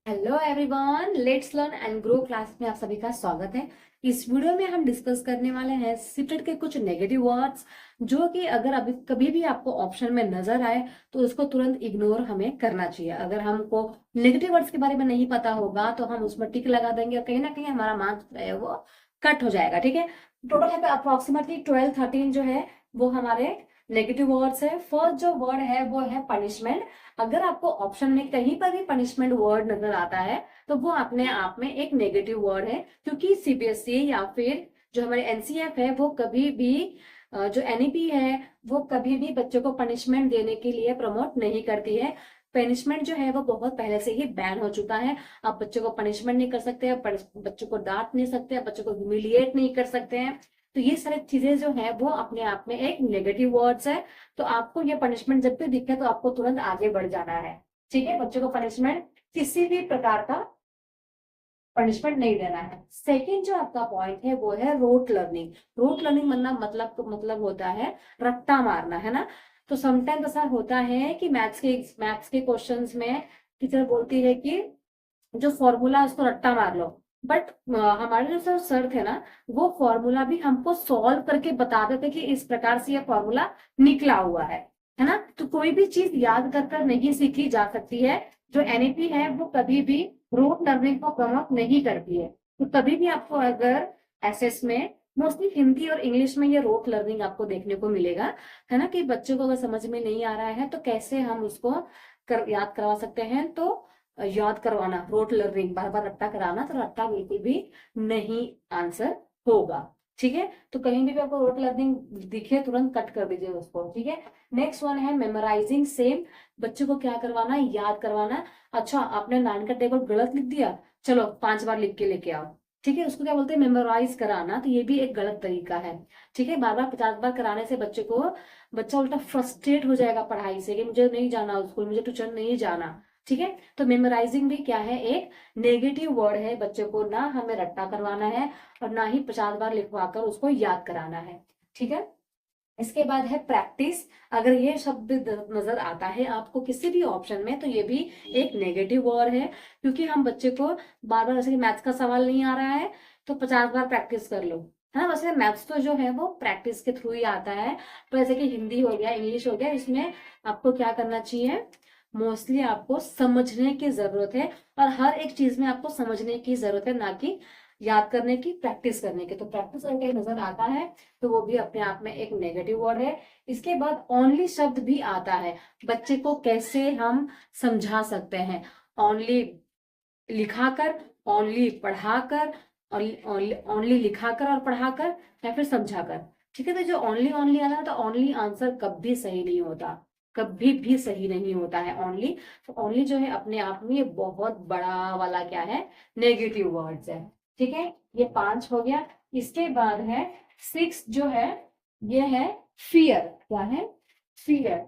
Hello everyone, let's learn and grow class में आप सभी का स्वागत है। इस वीडियो में हम डिस्कस करने वाले हैं सीटेट के कुछ नेगेटिव वर्ड्स जो कि अगर अभी कभी भी आपको ऑप्शन में नजर आए तो उसको तुरंत इग्नोर हमें करना चाहिए। अगर हमको नेगेटिव वर्ड्स के बारे में नहीं पता होगा तो हम उसमें टिक लगा देंगे और कहीं ना कहीं हमारा मार्क्स जो है वो कट हो जाएगा। ठीक है, टोटल यहाँ पे अप्रोक्सीमेटली 12-13 जो है वो हमारे नेगेटिव वर्ड्स है। फर्स्ट जो वर्ड है वो है पनिशमेंट। अगर आपको ऑप्शन में कहीं पर भी पनिशमेंट वर्ड नजर आता है तो वो अपने आप में एक नेगेटिव वर्ड है, क्योंकि सीबीएसई या फिर जो हमारे एनसीएफ है वो कभी भी जो एनईपी है वो कभी भी बच्चों को पनिशमेंट देने के लिए प्रमोट नहीं करती है। पनिशमेंट जो है वो बहुत पहले से ही बैन हो चुका है। आप बच्चों को पनिशमेंट नहीं कर सकते हैं, बच्चों को डांट नहीं सकते हैं, बच्चों को ह्यूमिलिएट नहीं कर सकते हैं। तो ये सारी चीजें जो है वो अपने आप में एक नेगेटिव वर्ड्स है। तो आपको ये पनिशमेंट जब भी दिखे तो आपको तुरंत आगे बढ़ जाना है। ठीक है, बच्चों को पनिशमेंट किसी भी प्रकार का पनिशमेंट नहीं देना है। सेकेंड जो आपका पॉइंट है वो है रोट लर्निंग। रोट लर्निंग मतलब होता है रट्टा मारना, है ना। तो समटाइम्स ऐसा होता है कि मैथ्स के क्वेश्चंस में टीचर बोलती है कि जो फॉर्मूला है उसको रट्टा मार लो। बट हमारे जो सर थे ना, वो फॉर्मूला भी हमको सॉल्व करके बता देते कि इस प्रकार से ये फॉर्मूला निकला हुआ है ना। तो कोई भी चीज याद कर कर नहीं सीखी जा सकती है। जो एनईपी है वो कभी भी रूट लर्निंग को प्रमोट नहीं करती है। तो कभी भी आपको अगर एसएस में मोस्टली हिंदी और इंग्लिश में ये रोट लर्निंग आपको देखने को मिलेगा, है ना, कि बच्चों को अगर समझ में नहीं आ रहा है तो कैसे हम उसको याद करवा सकते हैं। तो याद करवाना, रोट लर्निंग, बार बार रट्टा कराना, तो रट्टा बिल्कुल भी नहीं आंसर होगा। ठीक है, तो कहीं भी आपको रोट लर्निंग दिखे तुरंत कट कर दीजिए उसको। ठीक है, नेक्स्ट वन है मेमोराइजिंग सेम। बच्चों को क्या करवाना है, याद करवाना। अच्छा, आपने 9 का टेबल गलत लिख दिया, चलो 5 बार लिख के लेके आओ। ठीक है, उसको क्या बोलते हैं, मेमोराइज कराना। तो ये भी एक गलत तरीका है। ठीक है, बार बार 50 बार कराने से बच्चा उल्टा फ्रस्ट्रेट हो जाएगा पढ़ाई से कि मुझे नहीं जाना स्कूल, मुझे ट्यूशन नहीं जाना। ठीक है, तो मेमोराइजिंग भी क्या है, एक नेगेटिव वर्ड है। बच्चे को ना हमें रट्टा करवाना है और ना ही 50 बार लिखवा कर उसको याद कराना है। ठीक है, इसके बाद है प्रैक्टिस। अगर ये शब्द नजर आता है आपको किसी भी ऑप्शन में तो ये भी एक नेगेटिव वर्ड है, क्योंकि हम बच्चे को बार बार, जैसे कि मैथ्स का सवाल नहीं आ रहा है तो 50 बार प्रैक्टिस कर लो, है ना। वैसे मैथ्स तो जो है वो प्रैक्टिस के थ्रू ही आता है। तो जैसे कि हिंदी हो गया, इंग्लिश हो गया, इसमें आपको क्या करना चाहिए, मोस्टली आपको समझने की जरूरत है। और हर एक चीज में आपको समझने की जरूरत है, ना कि याद करने की, प्रैक्टिस करने की। तो प्रैक्टिस करके नजर आता है तो वो भी अपने आप में एक नेगेटिव वर्ड है। इसके बाद ओनली शब्द भी आता है। बच्चे को कैसे हम समझा सकते हैं, ओनली लिखाकर, ओनली पढ़ाकर, ओनली लिखाकर और पढ़ाकर, या फिर समझाकर। ठीक है, तो जो ओनली ओनली आता है तो ओनली आंसर कभी सही नहीं होता, कभी भी सही नहीं होता है ओनली। तो ओनली जो है अपने आप में ये बहुत बड़ा वाला क्या है, नेगेटिव वर्ड्स है। ठीक है, ये 5 हो गया। इसके बाद है 6 जो है, ये है फियर। क्या है, फियर।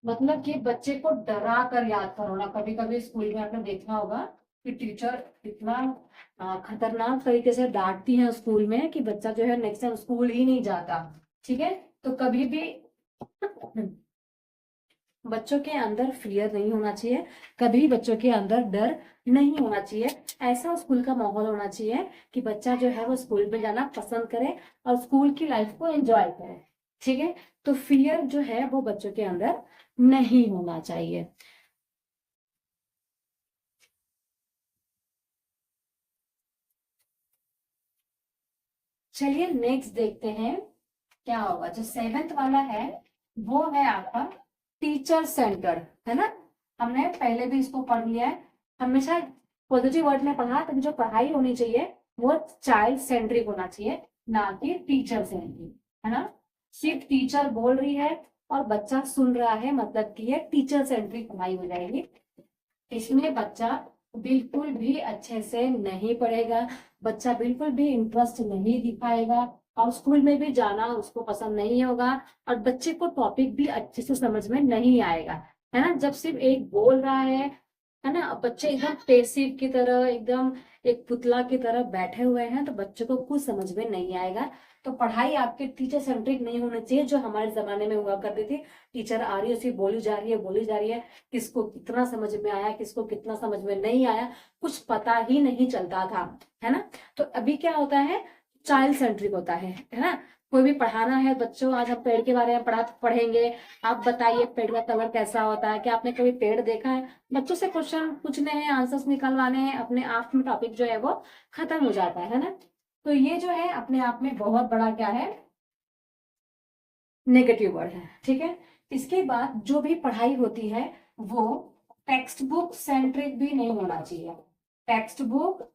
मतलब कि बच्चे को डरा कर याद करवाना। कभी कभी स्कूल में आपने देखा होगा कि टीचर इतना खतरनाक तरीके से डांटती है स्कूल में कि बच्चा जो है नेक्स्ट टाइम स्कूल ही नहीं जाता। ठीक है, तो कभी भी बच्चों के अंदर फियर नहीं होना चाहिए, कभी बच्चों के अंदर डर नहीं होना चाहिए। ऐसा स्कूल का माहौल होना चाहिए कि बच्चा जो है वो स्कूल में जाना पसंद करे और स्कूल की लाइफ को एंजॉय करे। ठीक है, तो फियर जो है वो बच्चों के अंदर नहीं होना चाहिए। चलिए नेक्स्ट देखते हैं क्या होगा। जो 7th वाला है वो है आपका टीचर सेंटर्ड, है ना। हमने पहले भी इसको पढ़ लिया है। हमेशा पॉजिटिव वर्ड में पढ़ा, तो जो पढ़ाई होनी चाहिए वो चाइल्ड सेंट्रिक होना चाहिए, ना कि टीचर सेंट्रिक, है ना। सिर्फ टीचर बोल रही है और बच्चा सुन रहा है, मतलब कि ये टीचर सेंट्रिक पढ़ाई हो जाएगी। इसमें बच्चा बिल्कुल भी अच्छे से नहीं पढ़ेगा, बच्चा बिल्कुल भी इंटरेस्ट नहीं दिखाएगा और स्कूल में भी जाना उसको पसंद नहीं होगा। और बच्चे को टॉपिक भी अच्छे से समझ में नहीं आएगा, है ना। जब सिर्फ एक बोल रहा है है ना। अब बच्चे एकदम पेसिव की तरह, एकदम एक पुतला की तरह बैठे हुए हैं, तो बच्चे को कुछ समझ में नहीं आएगा। तो पढ़ाई आपके टीचर सेंट्रिक नहीं होनी चाहिए, जो हमारे जमाने में हुआ करती थी। टीचर आ रही है, उसी बोली जा रही है, बोली जा रही है, किसको कितना समझ में आया, किसको कितना समझ में नहीं आया, कुछ पता ही नहीं चलता था, है ना। तो अभी क्या होता है, चाइल्ड सेंट्रिक होता है ना। कोई भी पढ़ाना है बच्चों, आज हम पेड़ के बारे में पढ़ेंगे। आप बताइए पेड़ का कलर कैसा होता है, क्या आपने कभी पेड़ देखा है। बच्चों से क्वेश्चन पूछने हैं, आंसर्स निकलवाने हैं, अपने आप में टॉपिक जो है वो खत्म हो जाता है ना। तो ये जो है अपने आप में बहुत बड़ा क्या है, नेगेटिव वर्ड है, ठीक है। इसके बाद जो भी पढ़ाई होती है वो टेक्स्ट बुक सेंट्रिक भी नहीं होना चाहिए। टेक्स्ट बुक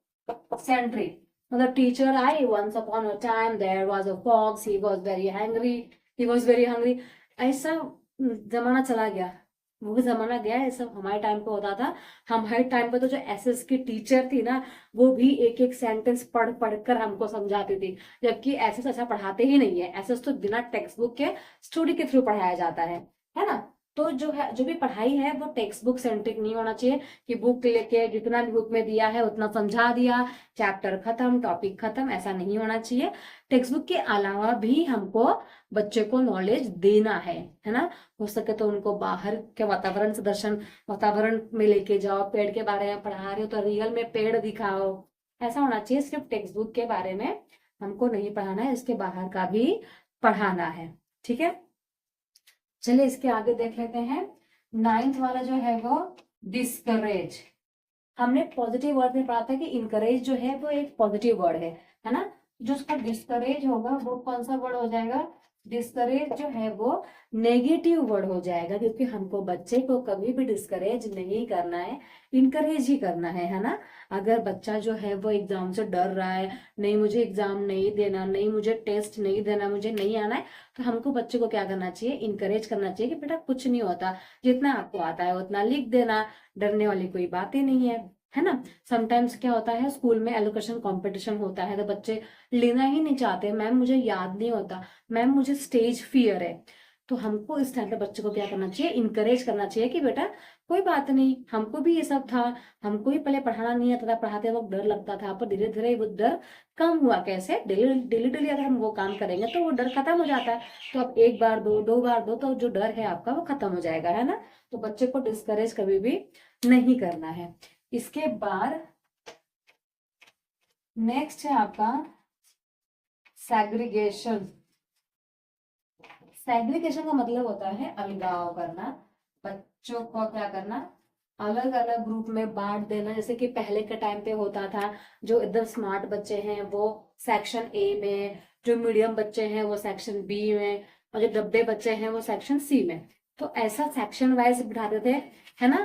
सेंट्रिक मतलब टीचर आई, once upon a time there was a fox, he was very hungry, he was very hungry, ऐसा जमाना चला गया। वो जमाना गया है, सब हमारे टाइम पे होता था। हमारे टाइम पे तो जो एसएस की टीचर थी ना, वो भी एक एक सेंटेंस पढ़ पढ़ कर हमको समझाती थी। जबकि एसएस ऐसा पढ़ाते ही नहीं है, एसएस तो बिना टेक्स्ट बुक के स्टोरी के थ्रू पढ़ाया जाता है ना। तो जो है, जो भी पढ़ाई है वो टेक्स्ट बुक सेंट्रिक नहीं होना चाहिए, कि बुक लेके जितना भी बुक में दिया है उतना समझा दिया, चैप्टर खत्म, टॉपिक खत्म, ऐसा नहीं होना चाहिए। टेक्स्ट बुक के अलावा भी हमको बच्चे को नॉलेज देना है ना। हो सके तो उनको बाहर के वातावरण से दर्शन, वातावरण में लेके जाओ, पेड़ के बारे में पढ़ा रहे हो तो रियल में पेड़ दिखाओ, ऐसा होना चाहिए। सिर्फ टेक्स्ट बुक के बारे में हमको नहीं पढ़ाना है, इसके बाहर का भी पढ़ाना है, ठीक है। चलिए इसके आगे देख लेते हैं। नाइन्थ वाला जो है वो डिस्करेज। हमने पॉजिटिव वर्ड में पढ़ा था कि इनकरेज जो है वो एक पॉजिटिव वर्ड है ना। जो उसका डिस्करेज होगा वो कौन सा वर्ड हो जाएगा, डिस्करेज जो है वो नेगेटिव वर्ड हो जाएगा, क्योंकि हमको बच्चे को कभी भी डिस्करेज नहीं करना है, इनकरेज ही करना है ना। अगर बच्चा जो है वो एग्जाम से डर रहा है, नहीं मुझे एग्जाम नहीं देना, नहीं मुझे टेस्ट नहीं देना, मुझे नहीं आना है, तो हमको बच्चे को क्या करना चाहिए, इनकरेज करना चाहिए कि बेटा कुछ नहीं होता, जितना आपको आता है उतना लिख देना, डरने वाली कोई बात ही नहीं है ना। समटाइम्स क्या होता है, स्कूल में एलोकेशन कंपटीशन होता है तो बच्चे लेना ही नहीं चाहते, मैम मुझे याद नहीं होता, मैम मुझे स्टेज फियर है। तो हमको इस टाइम पे बच्चे को क्या करना चाहिए, इनकरेज करना चाहिए कि बेटा कोई बात नहीं, हमको भी ये सब था, हमको भी पहले पढ़ाना नहीं आता था, पढ़ाते वक्त डर लगता था, पर धीरे धीरे वो डर कम हुआ। कैसे, डेली डेली डेली अगर हम वो काम करेंगे तो वो डर खत्म हो जाता है। तो अब एक बार दो, दो बार दो, तो जो डर है आपका वो खत्म हो जाएगा, है ना। तो बच्चे को डिस्करेज कभी भी नहीं करना है। इसके बाद नेक्स्ट है आपका सेग्रीगेशन। सेग्रीगेशन का मतलब होता है अलगाव करना, बच्चों को क्या करना, अलग अलग ग्रुप में बांट देना। जैसे कि पहले के टाइम पे होता था, जो एकदम स्मार्ट बच्चे हैं वो सेक्शन ए में, जो मीडियम बच्चे हैं वो सेक्शन बी में, और जो डब्बे बच्चे हैं वो सेक्शन सी में। तो ऐसा सेक्शन वाइज बिठाते थे, है ना,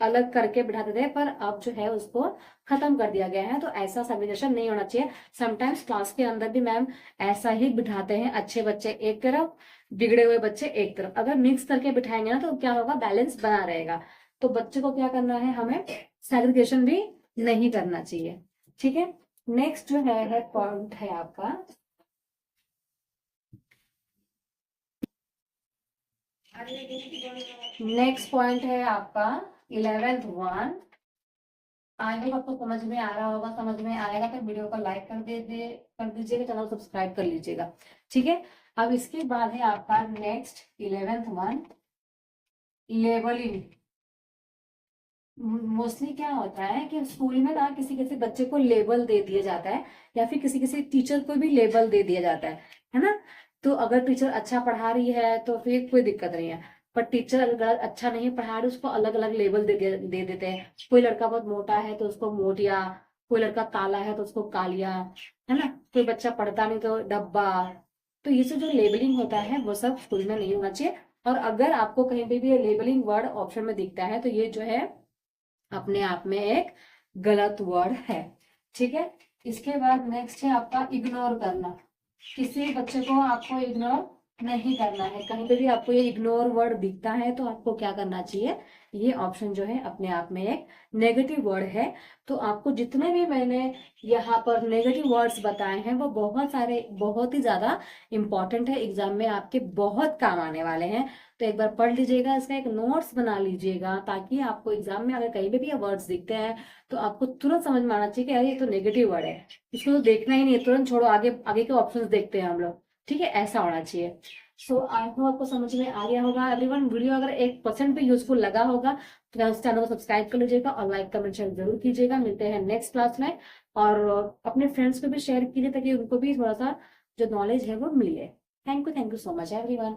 अलग करके बिठाते थे। पर अब जो है उसको खत्म कर दिया गया है, तो ऐसा सेग्रीगेशन नहीं होना चाहिए। समटाइम्स क्लास के अंदर भी मैम ऐसा ही बिठाते हैं, अच्छे बच्चे एक तरफ, बिगड़े हुए बच्चे एक तरफ। अगर मिक्स करके बिठाएंगे ना तो क्या होगा, बैलेंस बना रहेगा। तो बच्चे को क्या करना है, हमें सेग्रीगेशन भी नहीं करना चाहिए, ठीक है। नेक्स्ट जो है पॉइंट है आपका, नेक्स्ट पॉइंट है आपका 11th वन। आई होप आपको समझ में आ रहा होगा, समझ में आएगा तो वीडियो को लाइक कर दीजिएगा, चैनल सब्सक्राइब कर लीजिएगा, ठीक है। अब इसके बाद है आपका next 11th one, labelling. Mostly क्या होता है कि स्कूल में ना किसी किसी बच्चे को लेबल दे दिया जाता है, या फिर किसी किसी टीचर को भी लेबल दे दिया जाता है ना। तो अगर टीचर अच्छा पढ़ा रही है तो फिर कोई दिक्कत नहीं है, पर टीचर अगर अच्छा नहीं पढ़ा रही उसको अलग अलग लेबल दे देते हैं। कोई लड़का बहुत मोटा है तो उसको मोटिया, कोई लड़का काला है तो उसको कालिया, है ना, कोई बच्चा पढ़ता नहीं तो डब्बा। तो ये सब जो लेबलिंग होता है वो सब स्कूल में नहीं होना चाहिए। और अगर आपको कहीं पे भी लेबलिंग वर्ड ऑप्शन में दिखता है तो ये जो है अपने आप में एक गलत वर्ड है, ठीक है। इसके बाद नेक्स्ट है आपका इग्नोर करना। किसी बच्चे को आपको इग्नोर नहीं करना है। कहीं पे भी आपको ये इग्नोर वर्ड दिखता है तो आपको क्या करना चाहिए, ये ऑप्शन जो है अपने आप में एक नेगेटिव वर्ड है। तो आपको जितने भी मैंने यहाँ पर नेगेटिव वर्ड्स बताए हैं वो बहुत सारे, बहुत ही ज्यादा इंपॉर्टेंट है, एग्जाम में आपके बहुत काम आने वाले हैं। तो एक बार पढ़ लीजिएगा, इसका एक नोट्स बना लीजिएगा, ताकि आपको एग्जाम में अगर कहीं पे भी ये वर्ड्स दिखते हैं तो आपको तुरंत समझ में आना चाहिए कि अरे ये तो नेगेटिव वर्ड है, इसको तो देखना ही नहीं है, तुरंत छोड़ो, आगे आगे के ऑप्शंस देखते हैं हम लोग। ठीक है, ऐसा होना चाहिए। सो आई होप आपको समझ में आ गया होगा एवरीवन। वीडियो अगर 1% भी यूजफुल लगा होगा तो उस चैनल को सब्सक्राइब कर लीजिएगा और लाइक कमेंट शेयर जरूर कीजिएगा। मिलते हैं नेक्स्ट क्लास में। और अपने फ्रेंड्स को भी शेयर कीजिए ताकि उनको भी थोड़ा सा जो नॉलेज है वो मिले। Thank you so much everyone.